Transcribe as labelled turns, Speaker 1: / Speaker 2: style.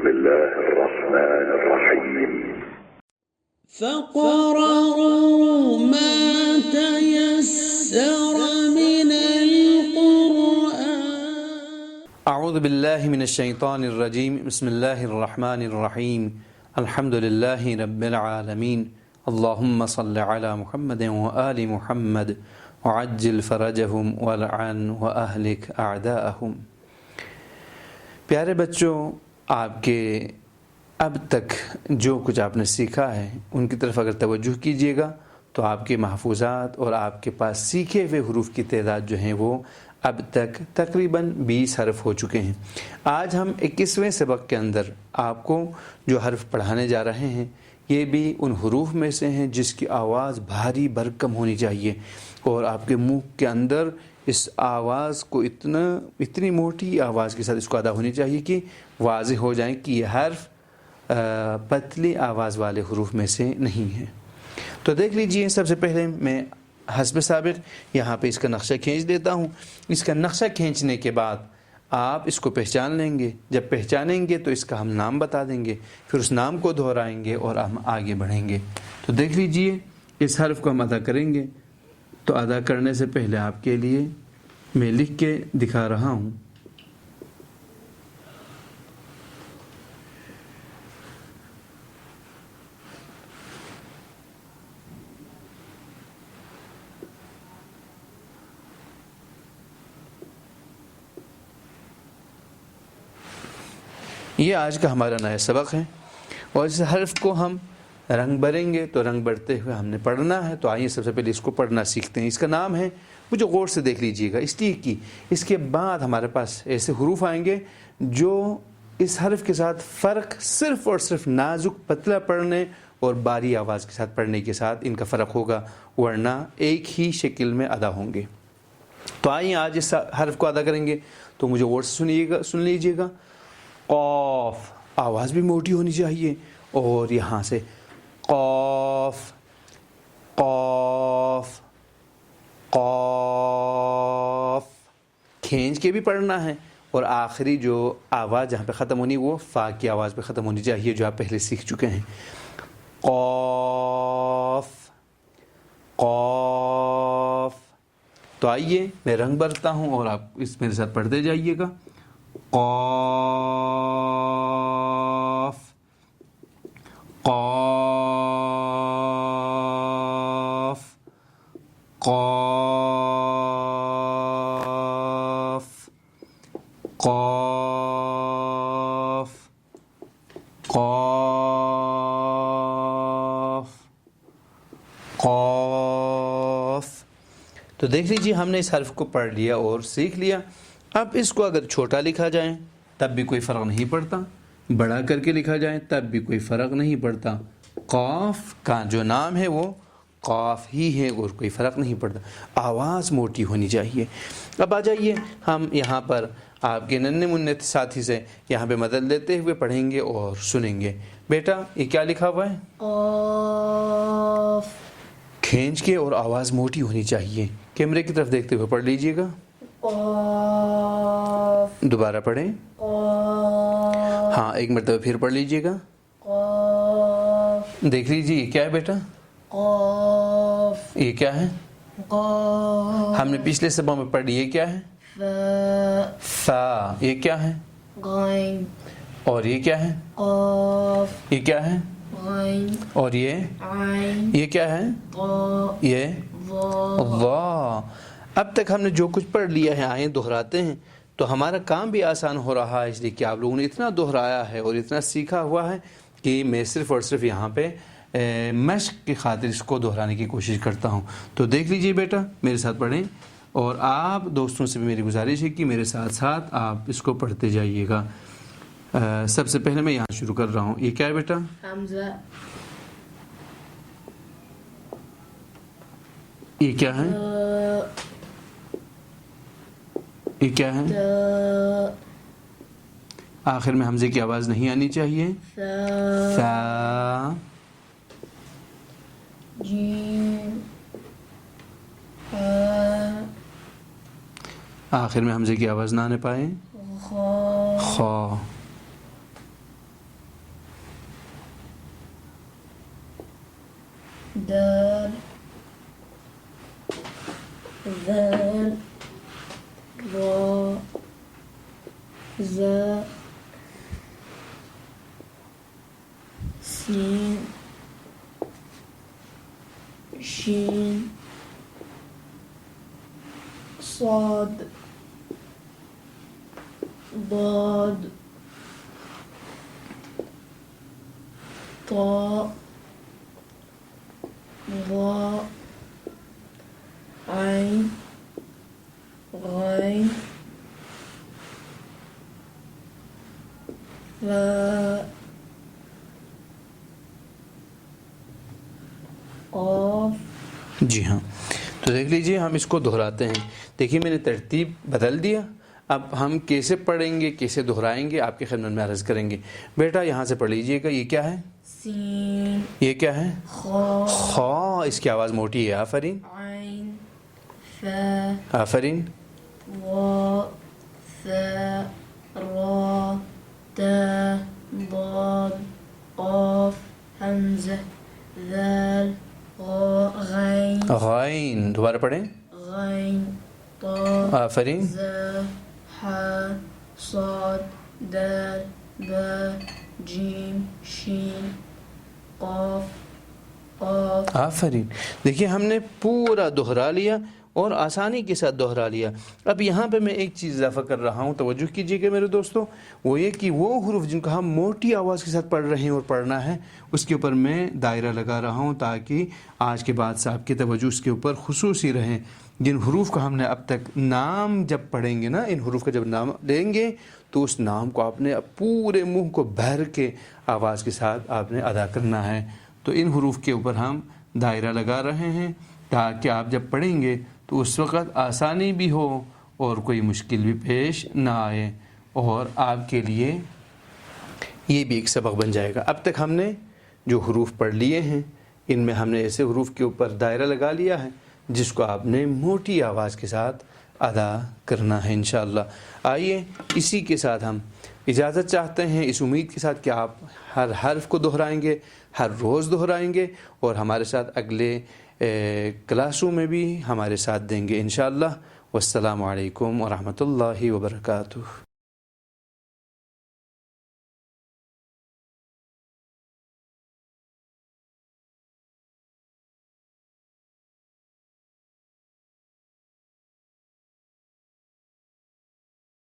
Speaker 1: بسم الله الرحمن الرحيم
Speaker 2: فقرأوا ما تيسر من القرآن.
Speaker 3: اعوذ باللہ من الشیطان الرجیم بسم اللہ الرحمن الرحیم الحمد للہ رب العالمین اللہم صل علی محمد وآل محمد وعجل فرجہم والعن واہلک اعداءہم۔ پیارے بچوں، آپ کے اب تک جو کچھ آپ نے سیکھا ہے ان کی طرف اگر توجہ کیجیے گا تو آپ کے محفوظات اور آپ کے پاس سیکھے ہوئے حروف کی تعداد جو ہیں وہ اب تک تقریباً 20 حرف ہو چکے ہیں۔ آج ہم 21ویں سبق کے اندر آپ کو جو حرف پڑھانے جا رہے ہیں یہ بھی ان حروف میں سے ہیں جس کی آواز بھاری بھرکم ہونی چاہیے، اور آپ کے منہ کے اندر اس آواز کو اتنی موٹی آواز کے ساتھ اس کو ادا ہونی چاہیے کہ واضح ہو جائیں کہ یہ حرف پتلی آواز والے حروف میں سے نہیں ہے۔ تو دیکھ لیجئے، سب سے پہلے میں حسب سابق یہاں پہ اس کا نقشہ کھینچ دیتا ہوں۔ اس کا نقشہ کھینچنے کے بعد آپ اس کو پہچان لیں گے۔ جب پہچانیں گے تو اس کا ہم نام بتا دیں گے، پھر اس نام کو دہرائیں گے اور ہم آگے بڑھیں گے۔ تو دیکھ لیجئے، اس حرف کو ہم ادا کریں گے۔ تو ادا کرنے سے پہلے آپ کے لیے میں لکھ کے دکھا رہا ہوں۔ یہ آج کا ہمارا نیا سبق ہے، اور اس حرف کو ہم رنگ بھریں گے۔ تو رنگ بھرتے ہوئے ہم نے پڑھنا ہے۔ تو آئیے سب سے پہلے اس کو پڑھنا سیکھتے ہیں۔ اس کا نام ہے، مجھے غور سے دیکھ لیجئے گا، اس لیے کہ اس کے بعد ہمارے پاس ایسے حروف آئیں گے جو اس حرف کے ساتھ فرق صرف اور صرف نازک پتلا پڑھنے اور باری آواز کے ساتھ پڑھنے کے ساتھ ان کا فرق ہوگا، ورنہ ایک ہی شکل میں ادا ہوں گے۔ تو آئیے آج اس حرف کو ادا کریں گے۔ تو مجھے غور سے سن لیجئے گا۔ قاف، آواز بھی موٹی ہونی چاہیے، اور یہاں سے قاف قاف قاف کھینچ کے بھی پڑھنا ہے، اور آخری جو آواز جہاں پہ ختم ہونی وہ فا کی آواز پہ ختم ہونی چاہیے، جو آپ پہلے سیکھ چکے ہیں۔ قاف قاف۔ تو آئیے میں رنگ بھرتا ہوں اور آپ اس میرے ساتھ پڑھتے جائیے گا۔ قاف قاف قاف قاف قاف قاف۔ تو دیکھ لیجیے، ہم نے اس حرف کو پڑھ لیا اور سیکھ لیا۔ اب اس کو اگر چھوٹا لکھا جائے تب بھی کوئی فرق نہیں پڑتا، بڑا کر کے لکھا جائے تب بھی کوئی فرق نہیں پڑتا۔ قاف کا جو نام ہے وہ قاف ہی ہے اور کوئی فرق نہیں پڑتا، آواز موٹی ہونی چاہیے۔ اب آ جائیے، ہم یہاں پر آپ کے ننھے منھے ساتھی سے یہاں پہ مدد لیتے ہوئے پڑھیں گے اور سنیں گے۔ بیٹا یہ کیا لکھا ہوا ہے؟
Speaker 2: قاف۔
Speaker 3: کھینچ کے اور آواز موٹی ہونی چاہیے۔ کیمرے کی طرف دیکھتے ہوئے پڑھ لیجئے گا۔
Speaker 2: قاف۔
Speaker 3: دوبارہ پڑھیں۔
Speaker 2: قاف۔
Speaker 3: ہاں، ایک مرتبہ پھر پڑھ لیجئے گا۔
Speaker 2: قاف۔
Speaker 3: دیکھ لیجئے یہ کیا ہے بیٹا؟
Speaker 2: قاف۔
Speaker 3: یہ کیا ہے؟
Speaker 2: قاف۔
Speaker 3: ہم نے پچھلے سبق میں پڑھ لی، یہ کیا ہے؟
Speaker 2: فا۔
Speaker 3: فا۔ یہ کیا ہے؟
Speaker 2: غین۔
Speaker 3: اور یہ کیا ہے؟
Speaker 2: قاف۔
Speaker 3: یہ کیا ہے؟
Speaker 2: غین۔
Speaker 3: اور یہ
Speaker 2: عین۔
Speaker 3: یہ کیا ہے؟
Speaker 2: طا۔
Speaker 3: یہ
Speaker 2: ظا۔
Speaker 3: واہ۔ اب تک ہم نے جو کچھ پڑھ لیا ہے آئیں دہراتے ہیں، تو ہمارا کام بھی آسان ہو رہا ہے، اس لیے کہ آپ لوگوں نے اتنا دہرایا ہے اور اتنا سیکھا ہوا ہے کہ میں صرف اور صرف یہاں پہ مشق کی خاطر اس کو دہرانے کی کوشش کرتا ہوں۔ تو دیکھ لیجئے بیٹا، میرے ساتھ پڑھیں، اور آپ دوستوں سے بھی میری گزارش ہے کہ میرے ساتھ ساتھ آپ اس کو پڑھتے جائیے گا۔ سب سے پہلے میں یہاں شروع کر رہا ہوں۔ یہ کیا ہے بیٹا؟
Speaker 2: حمزہ۔
Speaker 3: یہ کیا ہے؟ یہ کیا ہے؟ آخر میں حمزے کی آواز نہیں آنی چاہیے۔ سا۔
Speaker 2: جیم۔
Speaker 3: آخر میں حمزے کی آواز نہ آنے پائے۔ خا۔
Speaker 2: دال ذال را زا سين شين صاد ضاد طاء ظاء عين غين فاء قاف.
Speaker 3: جی ہاں، تو دیکھ لیجئے ہم اس کو دہراتے ہیں. دیکھیے میں نے ترتیب بدل دیا. اب ہم کیسے پڑھیں گے، کیسے دہرائیں گے، آپ کی خدمت میں عرض کریں گے. بیٹا یہاں سے پڑھ لیجئے گا. یہ کیا ہے؟
Speaker 2: سین
Speaker 3: یہ کیا ہے؟
Speaker 2: خا
Speaker 3: خا. اس کی آواز موٹی ہے. آفرین
Speaker 2: عین فا
Speaker 3: آفرین.
Speaker 2: وا ثا را تا ضاد قاف حمزہ ذال غین
Speaker 3: غین. دوبارہ پڑھیں.
Speaker 2: غین طا
Speaker 3: آفرین.
Speaker 2: زا حا صاد دال با جیم شین قاف قاف.
Speaker 3: آفرین. دیکھیے ہم نے پورا دہرا لیا اور آسانی کے ساتھ دہرا لیا. اب یہاں پہ میں ایک چیز اضافہ کر رہا ہوں، توجہ کیجیے گا میرے دوستو. وہ یہ کہ وہ حروف جن کو ہم موٹی آواز کے ساتھ پڑھ رہے ہیں اور پڑھنا ہے، اس کے اوپر میں دائرہ لگا رہا ہوں تاکہ آج کے بعد صاحب کی توجہ اس کے اوپر خصوصی رہیں. جن حروف کا ہم نے اب تک نام جب پڑھیں گے نا، ان حروف کا جب نام لیں گے تو اس نام کو آپ نے پورے منہ کو بھر کے آواز کے ساتھ آپ نے ادا کرنا ہے. تو ان حروف کے اوپر ہم دائرہ لگا رہے ہیں تاکہ آپ جب پڑھیں گے تو اس وقت آسانی بھی ہو اور کوئی مشکل بھی پیش نہ آئے، اور آپ کے لیے یہ بھی ایک سبق بن جائے گا. اب تک ہم نے جو حروف پڑھ لیے ہیں، ان میں ہم نے ایسے حروف کے اوپر دائرہ لگا لیا ہے جس کو آپ نے موٹی آواز کے ساتھ ادا کرنا ہے انشاءاللہ. آئیے اسی کے ساتھ ہم اجازت چاہتے ہیں، اس امید کے ساتھ کہ آپ ہر حرف کو دہرائیں گے، ہر روز دہرائیں گے، اور ہمارے ساتھ اگلے کلاسوں میں بھی ہمارے ساتھ دیں گے انشاءاللہ. والسلام علیکم ورحمۃ اللہ وبرکاتہ.